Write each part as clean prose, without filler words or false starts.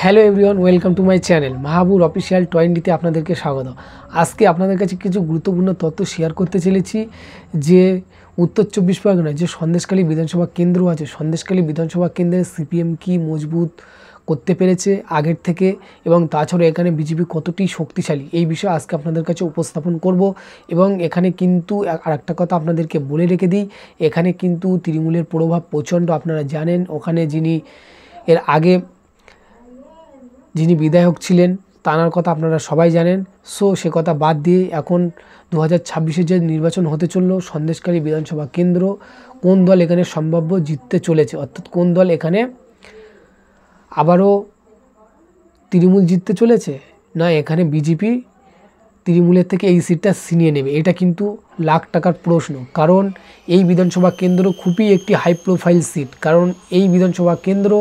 Hello everyone, welcome to my channel Mahabur official 20তে আপনাদেরকে স্বাগত। আজকে আপনাদের কাছে কিছু গুরুত্বপূর্ণ তথ্য শেয়ার করতে চলেছি যে উত্তর 24 পরগনায় যে সন্দেশখালী বিধানসভা কেন্দ্র আছে, সন্দেশখালী বিধানসভা কেন্দ্রে সিপিএম কি মজবুত করতে পেরেছে আগের থেকে, এবং তাছাড়া এখানে বিজেপি কতটি শক্তিশালী, এই বিষয়ে আজকে আপনাদের কাছে উপস্থাপন করব। এবং এখানে কিন্তু আরেকটা কথা আপনাদেরকে বলে রেখে দিই, এখানে কিন্তু তৃণমূলের প্রভাব প্রচণ্ড। আপনারা জানেন ওখানে এর আগে যিনি বিধায়ক ছিলেন তাঁর কথা আপনারা সবাই জানেন। সো সে কথা বাদ দিয়ে এখন 2026-এ যে নির্বাচন হতে চললো সন্দেশখালী বিধানসভা কেন্দ্র, কোন দল এখানে সম্ভাব্য জিততে চলেছে, অর্থাৎ কোন দল এখানে আবারও তৃণমূল জিততে চলেছে, না এখানে বিজেপি তৃণমূলের থেকে এই সিটটা ছিনিয়ে নেবে, এটা কিন্তু লাখ টাকার প্রশ্ন। কারণ এই বিধানসভা কেন্দ্র খুবই একটি হাই প্রোফাইল সিট, কারণ এই বিধানসভা কেন্দ্র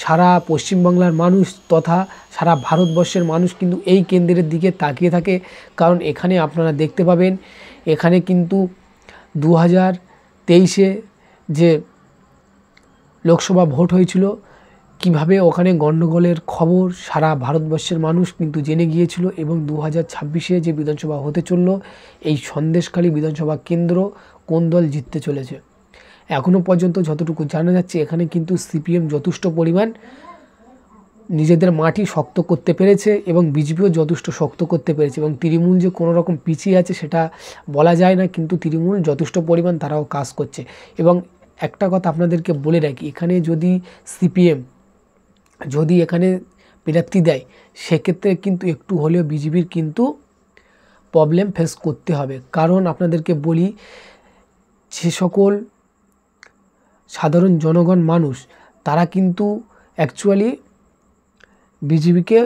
সারা পশ্চিমবাংলার মানুষ তথা সারা ভারতবর্ষের মানুষ কিন্তু এই কেন্দ্রের দিকে তাকিয়ে থাকে। কারণ এখানে আপনারা দেখতে পাবেন, এখানে কিন্তু 2023-এ যে লোকসভা ভোট হয়েছিল, কিভাবে ওখানে গণ্ডগোলের খবর সারা ভারতবর্ষের মানুষ কিন্তু জেনে গিয়েছিল। এবং 2026-এ যে বিধানসভা হতে চলল, এই সন্দেশখালী বিধানসভা কেন্দ্র কোন দল জিততে চলেছে, এখনও পর্যন্ত যতটুকু জানা যাচ্ছে এখানে কিন্তু সিপিএম যথেষ্ট পরিমাণ নিজেদের মাটি শক্ত করতে পেরেছে এবং বিজেপিও যথেষ্ট শক্ত করতে পেরেছে। এবং তৃণমূল যে কোনো রকম পিছিয়ে আছে সেটা বলা যায় না, কিন্তু তৃণমূল যথেষ্ট পরিমাণ তারাও কাজ করছে। এবং একটা কথা আপনাদেরকে বলে রাখি, এখানে যদি সিপিএম যদি এখানে প্রার্থী দেয়, সেক্ষেত্রে কিন্তু একটু হলেও বিজেপির কিন্তু প্রবলেম ফেস করতে হবে। কারণ আপনাদেরকে বলি, যে সকল সাধারণ জনগণ মানুষ তারা কিন্তু অ্যাকচুয়ালি বিজেপিকে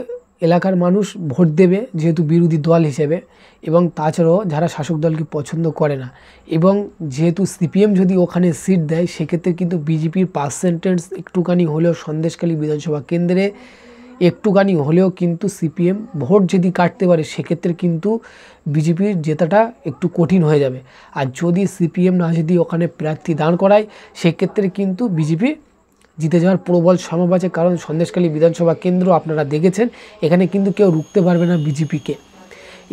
এলাকার মানুষ ভোট দেবে যেহেতু বিরোধী দল হিসেবে, এবং তাছাড়াও যারা শাসক দলকে পছন্দ করে না। এবং যেহেতু সিপিএম যদি ওখানে সিট দেয়, সেক্ষেত্রে কিন্তু বিজেপির পার্সেন্টেজ একটুখানি হলেও সন্দেশখালী বিধানসভা কেন্দ্রে একটুখানি হলেও কিন্তু সিপিএম ভোট যদি কাটতে পারে, সেক্ষেত্রে কিন্তু বিজেপির জেতাটা একটু কঠিন হয়ে যাবে। আর যদি সিপিএম না যদি ওখানে প্রার্থী দাঁড় করায়, সেক্ষেত্রে কিন্তু বিজেপি জিতে যাওয়ার প্রবল সম্ভাবনা আছে। কারণ সন্দেশখালী বিধানসভা কেন্দ্র আপনারা দেখেছেন, এখানে কিন্তু কেউ রুখতে পারবে না বিজেপিকে।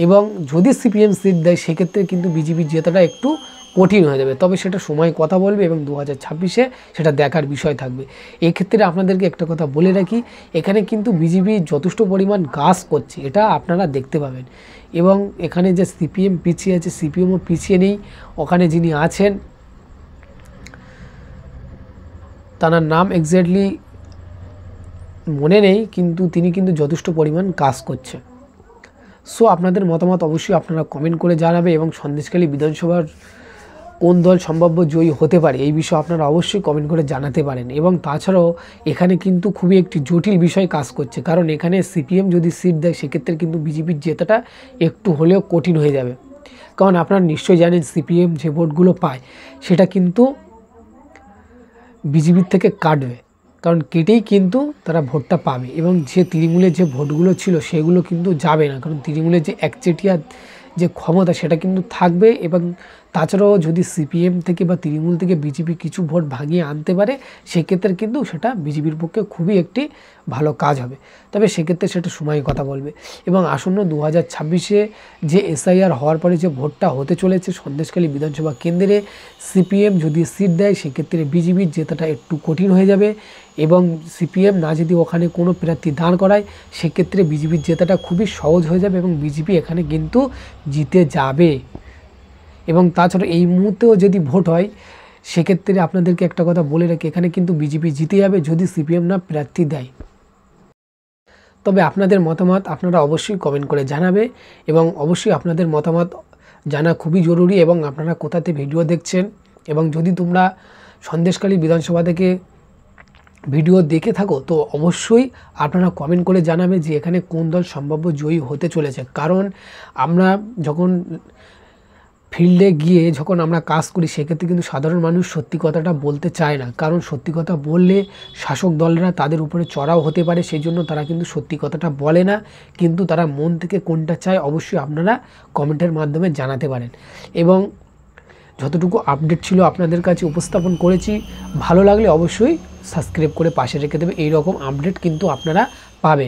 এবং যদি সিপিএম সিট দেয়, সেক্ষেত্রে কিন্তু বিজেপির জেতাটা একটু কঠিন হয়ে যাবে। তবে সেটা সময় কথা বলবে এবং 2026-এ সেটা দেখার বিষয় থাকবে। এই ক্ষেত্রে আপনাদেরকে একটা কথা বলে রাখি, এখানে কিন্তু বিজেপি যথেষ্ট পরিমাণ কাজ করছে, এটা আপনারা দেখতে পাবেন। এবং এখানে যে সিপিএম পিছিয়ে আছে, সিপিএমও পিছিয়ে নেই। ওখানে যিনি আছেন তার নাম এক্স্যাক্টলি মনে নেই, কিন্তু তিনি কিন্তু যথেষ্ট পরিমাণ কাজ করছে। সো আপনাদের মতামত অবশ্যই আপনারা কমেন্ট করে জানাবে, এবং সন্দেশখালী বিধানসভার কোন দল সম্ভাব্য জয়ী হতে পারে এই বিষয়ে আপনারা অবশ্যই কমেন্ট করে জানাতে পারেন। এবং তাছাড়াও এখানে কিন্তু খুবই একটি জটিল বিষয় কাজ করছে, কারণ এখানে সিপিএম যদি সিট দেয়, সেক্ষেত্রে কিন্তু বিজেপির জেতাটা একটু হলেও কঠিন হয়ে যাবে। কারণ আপনারা নিশ্চয়ই জানেন সিপিএম যে ভোটগুলো পায় সেটা কিন্তু বিজেপির থেকে কাটবে, কারণ কেটেই কিন্তু তারা ভোটটা পাবে। এবং যে তৃণমূলের যে ভোটগুলো ছিল সেগুলো কিন্তু যাবে না, কারণ তৃণমূলের যে একচেটিয়া যে ক্ষমতা সেটা কিন্তু থাকবে। এবং তাছাড়াও যদি সিপিএম থেকে বা তৃণমূল থেকে বিজেপি কিছু ভোট ভাঙিয়ে আনতে পারে, সেক্ষেত্রে কিন্তু সেটা বিজেপির পক্ষে খুবই একটি ভালো কাজ হবে। তবে সেক্ষেত্রে সেটা সময় কথা বলবে। এবং আসন্ন 2026-এ যে এসআইআর হওয়ার পরে যে ভোটটা হতে চলেছে সন্দেশখালী বিধানসভা কেন্দ্রে, সিপিএম যদি সিট দেয়, সেক্ষেত্রে বিজেপির জেতাটা একটু কঠিন হয়ে যাবে। এবং সিপিএম না যদি ওখানে কোনো প্রার্থী দাঁড় করায়, সেক্ষেত্রে বিজেপির জেতাটা খুবই সহজ হয়ে যাবে এবং বিজেপি এখানে কিন্তু জিতে যাবে। এবং তাছাড়া এই মুহূর্তেও যদি ভোট হয়, সেক্ষেত্রে আপনাদেরকে একটা কথা বলে রাখি, এখানে কিন্তু বিজেপি জিতে যাবে যদি সিপিএম না প্রার্থী দেয়। তবে আপনাদের মতামত আপনারা অবশ্যই কমেন্ট করে জানাবে, এবং অবশ্যই আপনাদের মতামত জানা খুবই জরুরি। এবং আপনারা কোথাতে ভিডিও দেখছেন, এবং যদি তোমরা সন্দেশখালী বিধানসভা থেকে ভিডিও দেখে থাকো, তো অবশ্যই আপনারা কমেন্ট করে জানাবে যে এখানে কোন দল সম্ভাব্য জয়ী হতে চলেছে। কারণ আমরা যখন ফিল্ডে গিয়ে যখন আমরা কাজ করি, সেক্ষেত্রে কিন্তু সাধারণ মানুষ সত্যি কথাটা বলতে চায় না, কারণ সত্যি কথা বললে শাসক দলরা তাদের উপরে চড়াও হতে পারে, সেই জন্য তারা কিন্তু সত্যি কথাটা বলে না। কিন্তু তারা মন থেকে কোনটা চায় অবশ্যই আপনারা কমেন্টের মাধ্যমে জানাতে পারেন। এবং যতটুকু আপডেট ছিল আপনাদের কাছে উপস্থাপন করেছি, ভালো লাগলে অবশ্যই সাবস্ক্রাইব করে পাশে রেখে দেবে। এই রকম আপডেট কিন্তু আপনারা পাবে।